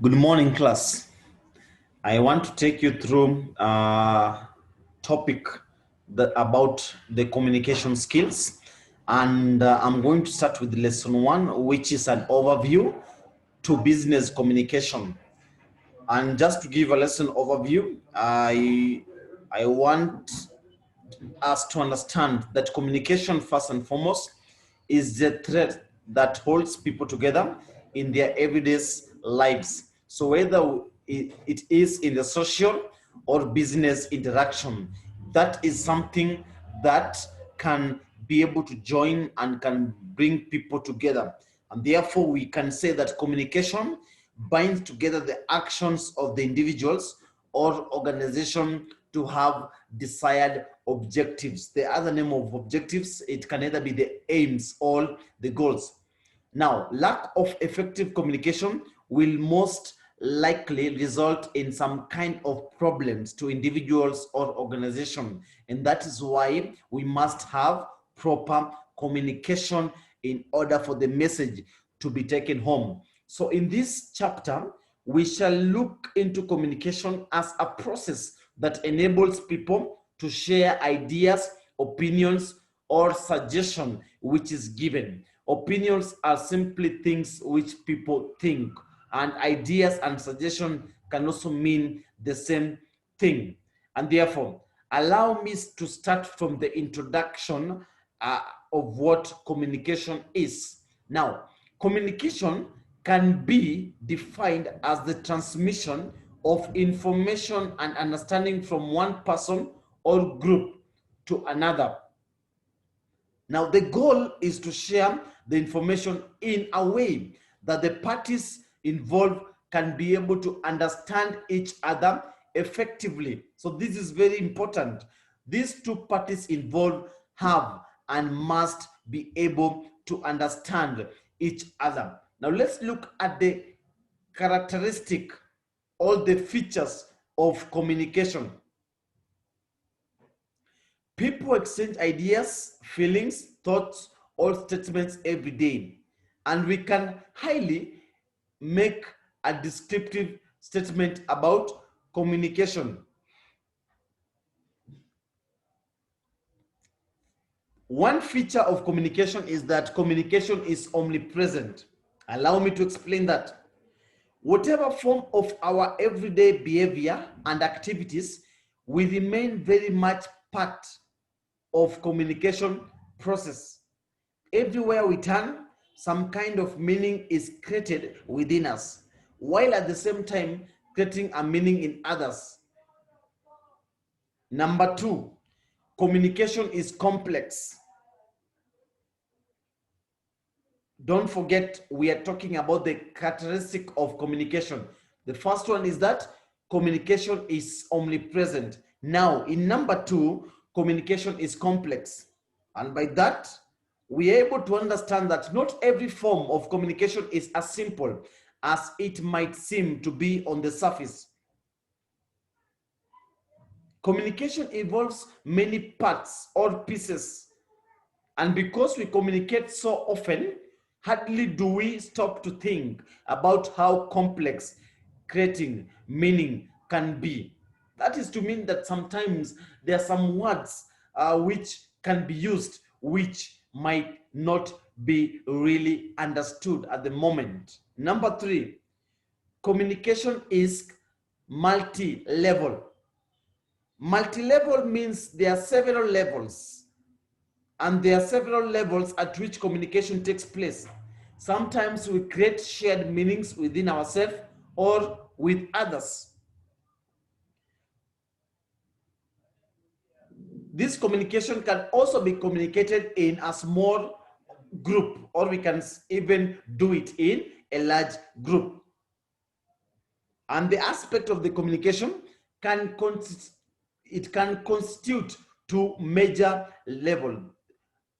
Good morning, class. I want to take you through a topic about the communication skills. And I'm going to start with lesson 1, which is an overview to business communication. And just to give a lesson overview, I want us to understand that communication, first and foremost, is the thread that holds people together in their everyday lives. So whether it is in the social or business interaction, that is something that can be able to join and can bring people together. And therefore, we can say that communication binds together the actions of the individuals or organization to have desired objectives. The other name of objectives, it can either be the aims or the goals. Now, lack of effective communication will most likely result in some kind of problems to individuals or organization. And that is why we must have proper communication in order for the message to be taken home. So in this chapter, we shall look into communication as a process that enables people to share ideas, opinions, or suggestion which is given. Opinions are simply things which people think, and ideas and suggestion can also mean the same thing. And therefore, allow me to start from the introduction of what communication is. Now, communication can be defined as the transmission of information and understanding from one person or group to another. Now, the goal is to share the information in a way that the parties involved can be able to understand each other effectively. So this is very important. These two parties involved have and must be able to understand each other. Now let's look at the characteristic or the features of communication. People exchange ideas, feelings, thoughts, or statements every day. And we can highly make a descriptive statement about communication. One feature of communication is that communication is omnipresent. Allow me to explain that. Whatever form of our everyday behavior and activities will remain very much part of communication process. Everywhere we turn, some kind of meaning is created within us, while at the same time creating a meaning in others. Number 2, communication is complex. Don't forget, we are talking about the characteristic of communication. The first one is that communication is omnipresent. Now, in number 2, communication is complex. And by that, we are able to understand that not every form of communication is as simple as it might seem to be on the surface. Communication involves many parts or pieces. And because we communicate so often, hardly do we stop to think about how complex creating meaning can be. That is to mean that sometimes there are some words which can be used which might not be really understood at the moment. Number 3, communication is multi-level. Multi-level means there are several levels, and there are several levels at which communication takes place. Sometimes we create shared meanings within ourselves or with others. This communication can also be communicated in a small group, or we can even do it in a large group. And the aspect of the communication can constitute two major levels.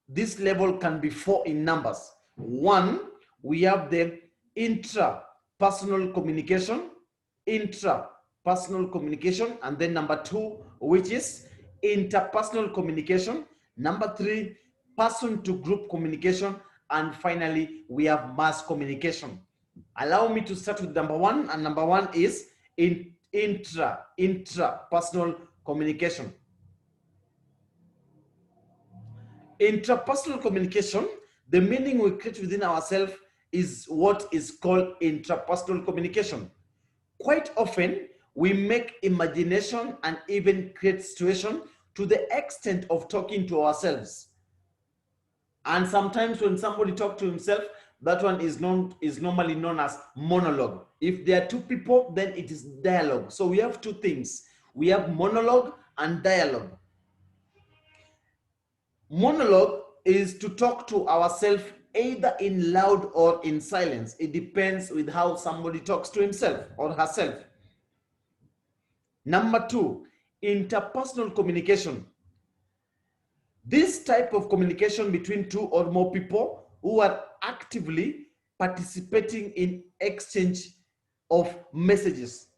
This level can be 4 in numbers. 1, we have the intrapersonal communication, and then number 2, which is interpersonal communication. Number 3, person to group communication, and finally we have mass communication. Allow me to start with number one, and number one is intrapersonal communication. Intrapersonal communication, the meaning we create within ourselves is what is called intrapersonal communication. Quite often, we make imagination and even create situation to the extent of talking to ourselves. And sometimes when somebody talks to himself, that one is normally known as monologue. If there are two people, then it is dialogue. So we have two things. We have monologue and dialogue. Monologue is to talk to ourselves either in loud or in silence. It depends with how somebody talks to himself or herself. Number two, interpersonal communication. This type of communication between two or more people who are actively participating in exchange of messages.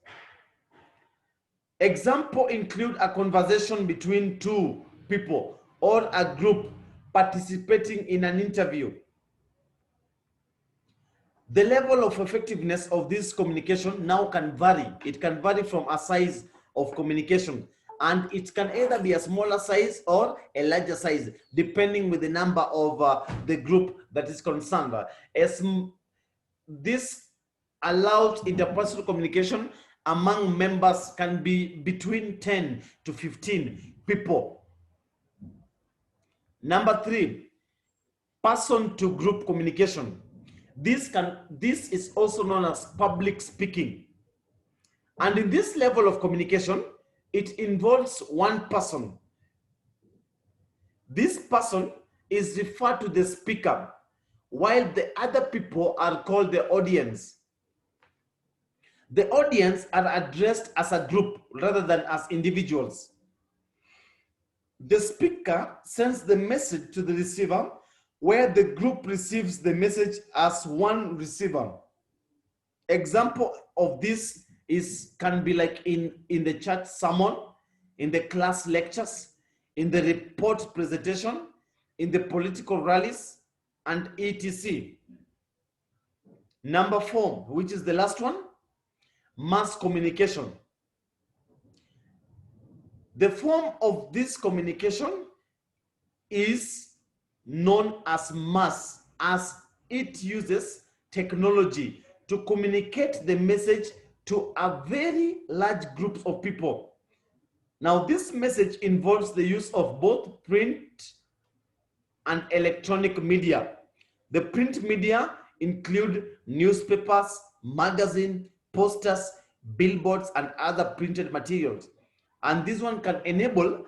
Example include a conversation between two people or a group participating in an interview. The level of effectiveness of this communication now can vary. It can vary from a size of communication, and it can either be a smaller size or a larger size, depending with the number of the group that is concerned. As this allows interpersonal communication among members can be between 10 to 15 people. Number three, person to group communication. This is also known as public speaking. And in this level of communication, it involves one person. This person is referred to the speaker, while the other people are called the audience. The audience are addressed as a group rather than as individuals. The speaker sends the message to the receiver, where the group receives the message as one receiver. Example of this can be like in the church sermon, in the class lectures, in the report presentation, in the political rallies, and etc. Number four, which is the last one, mass communication. The form of this communication is known as mass, as it uses technology to communicate the message to a very large group of people. Now, this message involves the use of both print and electronic media. The print media include newspapers, magazines, posters, billboards, and other printed materials. And this one can enable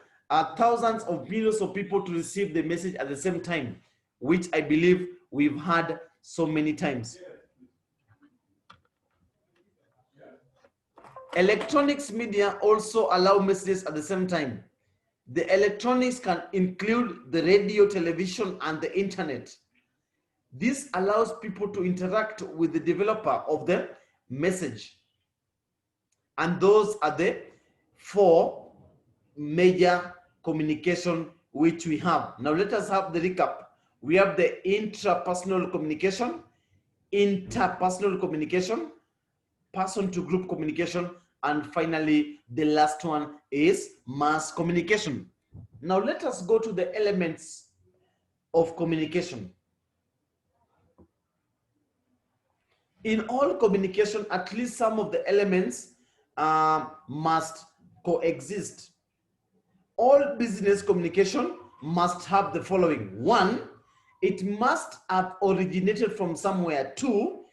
thousands of millions of people to receive the message at the same time, which I believe we've had so many times. Electronics media also allow messages at the same time. The electronics can include the radio, television, and the internet. This allows people to interact with the developer of the message. And those are the four major communication which we have. Now let us have the recap. We have the intrapersonal communication, interpersonal communication, person to group communication, and finally the last one is mass communication. Now let us go to the elements of communication. In all communication, at least some of the elements must coexist. All business communication must have the following. One, it must have originated from somewhere. Two,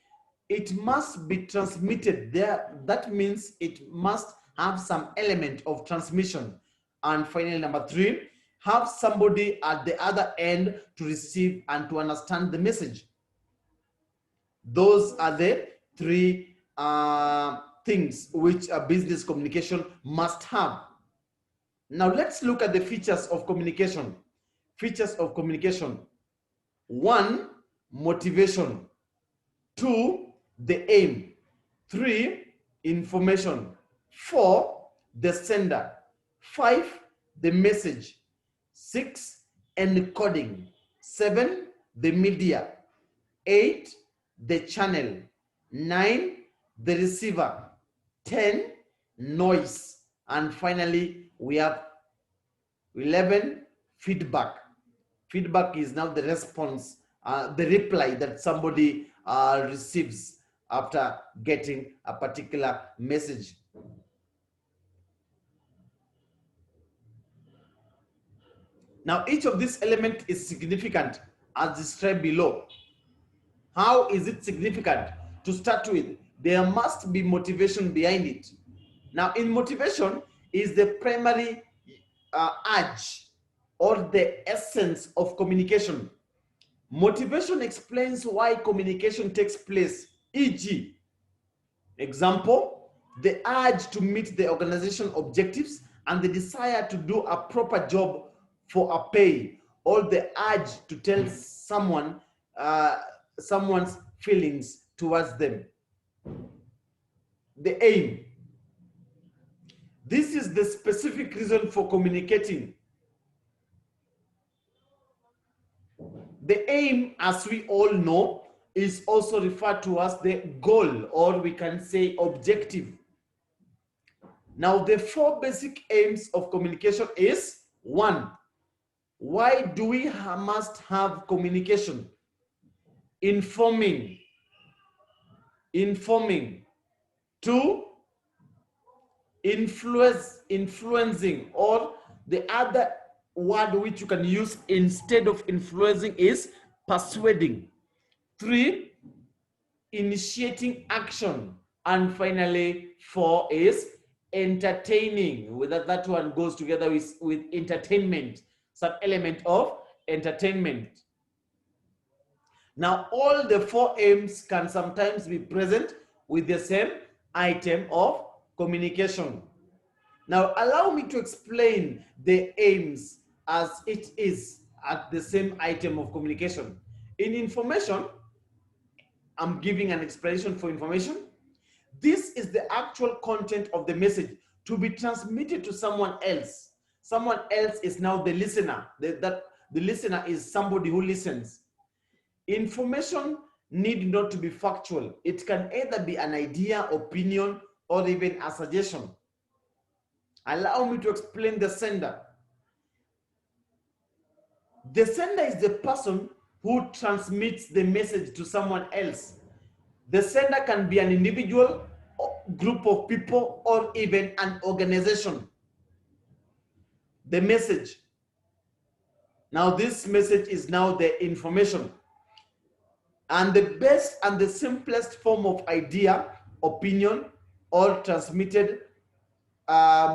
it must be transmitted there. That means it must have some element of transmission. And finally, number three, have somebody at the other end to receive and to understand the message. Those are the three things which a business communication must have. Now let's look at the features of communication. Features of communication. One, motivation. Two, the aim. Three, information. Four, the sender. Five, the message. Six, encoding. Seven, the media. Eight, the channel. 9, the receiver. 10, noise. And finally, we have 11, feedback. Feedback is now the response, the reply that somebody receives after getting a particular message. Now, each of these elements is significant as described below. How is it significant? To start with, there must be motivation behind it. Now, in motivation is the primary urge or the essence of communication. Motivation explains why communication takes place, e.g., example, the urge to meet the organization objectives and the desire to do a proper job for a pay, or the urge to tell someone someone's feelings towards them. The aim. This is the specific reason for communicating. The aim, as we all know, is also referred to as the goal, or we can say objective. Now, the 4 basic aims of communication is 1. Why do we must have communication? Informing. 2, influencing, or the other word which you can use instead of influencing is persuading. 3, initiating action. And finally, 4 is entertaining. Whether that one goes together with entertainment, some element of entertainment. Now, all the 4 aims can sometimes be present with the same item of communication. Now, allow me to explain the aims as it is at the same item of communication. In information, I'm giving an explanation for information. This is the actual content of the message to be transmitted to someone else. Someone else is now the listener. The listener is somebody who listens. Information need not to be factual. It can either be an idea, opinion, or even a suggestion. Allow me to explain the sender. The sender is the person who transmits the message to someone else. The sender can be an individual, group of people, or even an organization. The message. Now, this message is now the information. And the best and the simplest form of idea, opinion, or transmitted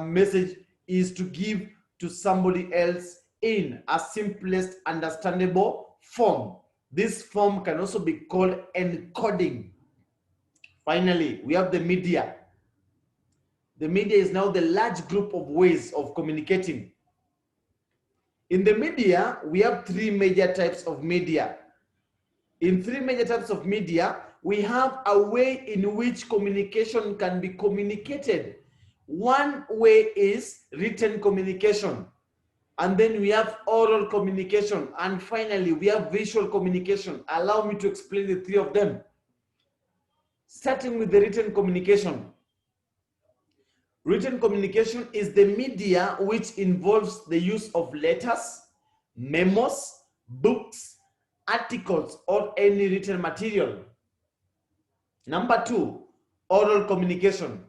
message is to give to somebody else in a simplest understandable form. This form can also be called encoding. Finally, we have the media. The media is now the large group of ways of communicating. In the media, we have 3 major types of media. In 3 major types of media, we have a way in which communication can be communicated. One way is written communication. And then we have oral communication. And finally, we have visual communication. Allow me to explain the 3 of them. Starting with the written communication. Written communication is the media which involves the use of letters, memos, books, articles, or any written material. Number 2, oral communication.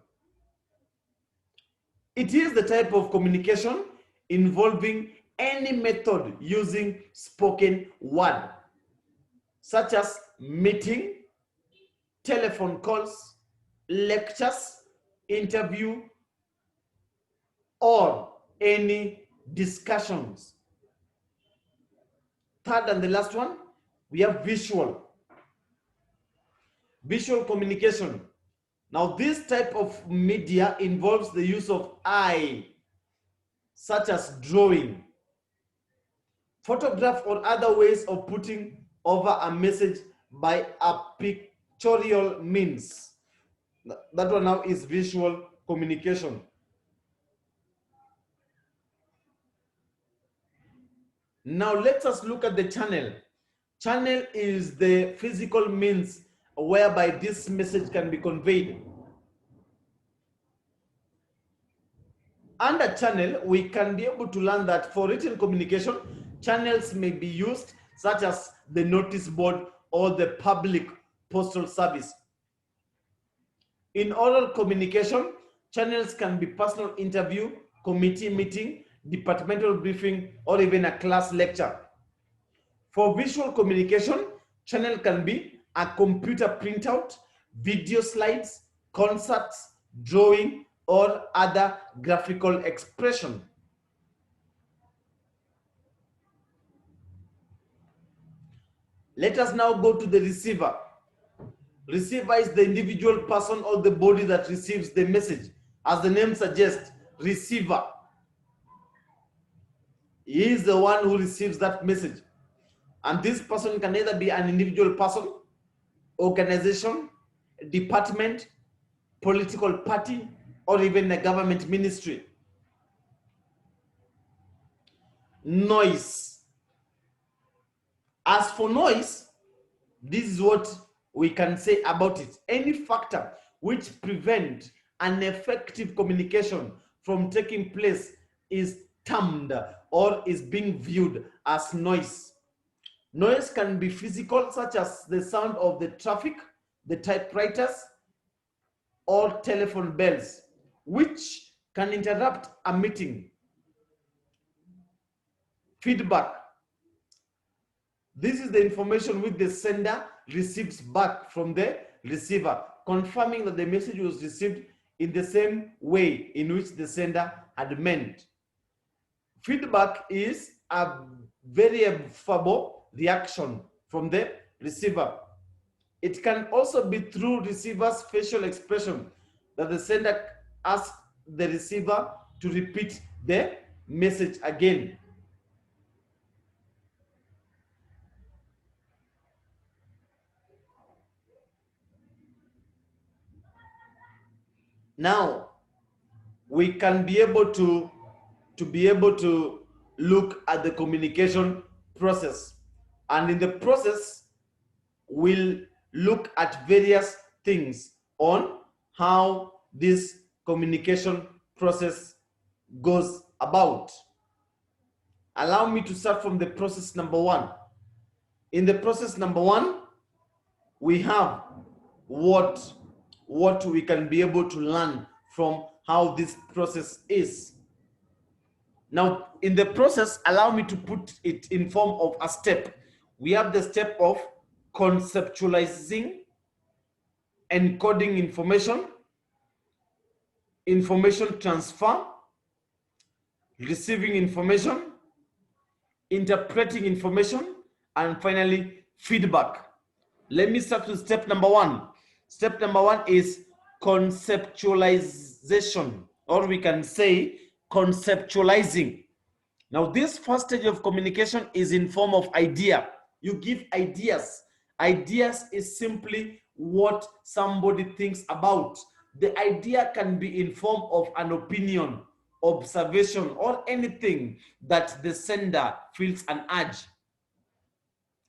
It is the type of communication involving any method using spoken word, such as meeting, telephone calls, lectures, interview, or any discussions. Third and the last one, we have visual. Visual communication. Now, this type of media involves the use of eye, such as drawing, photograph, or other ways of putting over a message by a pictorial means. That one now is visual communication. Now let us look at the channel. Channel is the physical means whereby this message can be conveyed. Under channel, we can be able to learn that for written communication, channels may be used such as the notice board or the public postal service. In oral communication, channels can be personal interview, committee meeting, departmental briefing, or even a class lecture. For visual communication, channel can be a computer printout, video slides, concerts, drawing, or other graphical expression. Let us now go to the receiver. Receiver is the individual person or the body that receives the message. As the name suggests, receiver. He is the one who receives that message. And this person can either be an individual person, organization, department, political party, or even a government ministry. Noise. As for noise, this is what we can say about it. Any factor which prevents an effective communication from taking place is termed or is being viewed as noise. Noise can be physical, such as the sound of the traffic, the typewriters, or telephone bells, which can interrupt a meeting. Feedback. This is the information which the sender receives back from the receiver, confirming that the message was received in the same way in which the sender had meant. Feedback is a verifiable reaction from the receiver. It can also be through receiver's facial expression that the sender asks the receiver to repeat the message again. Now, we can be able to look at the communication process. And in the process, we'll look at various things on how this communication process goes about. Allow me to start from the process number one. In the process number one, we have what we can be able to learn from how this process is. Now, in the process, allow me to put it in form of a step. We have the step of conceptualizing, encoding information, information transfer, receiving information, interpreting information, and finally, feedback. Let me start with step number one. Step number one is conceptualization, or we can say conceptualizing. Now, this first stage of communication is in form of idea. You give ideas. Ideas is simply what somebody thinks about. The idea can be in form of an opinion, observation, or anything that the sender feels an urge.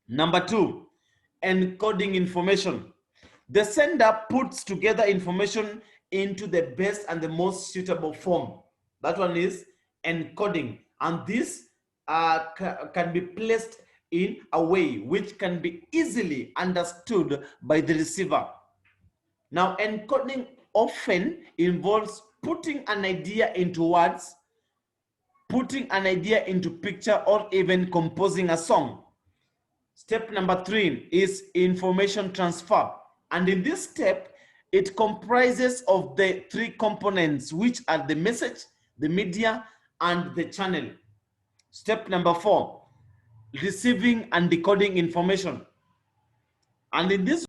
Number two, encoding information. The sender puts together information into the best and the most suitable form. That one is encoding. And this can be placed in a way which can be easily understood by the receiver. Now, encoding often involves putting an idea into words, putting an idea into picture, or even composing a song. Step number three is information transfer. And in this step, it comprises of the three components, which are the message, the media, and the channel. Step number four, receiving and decoding information. And in this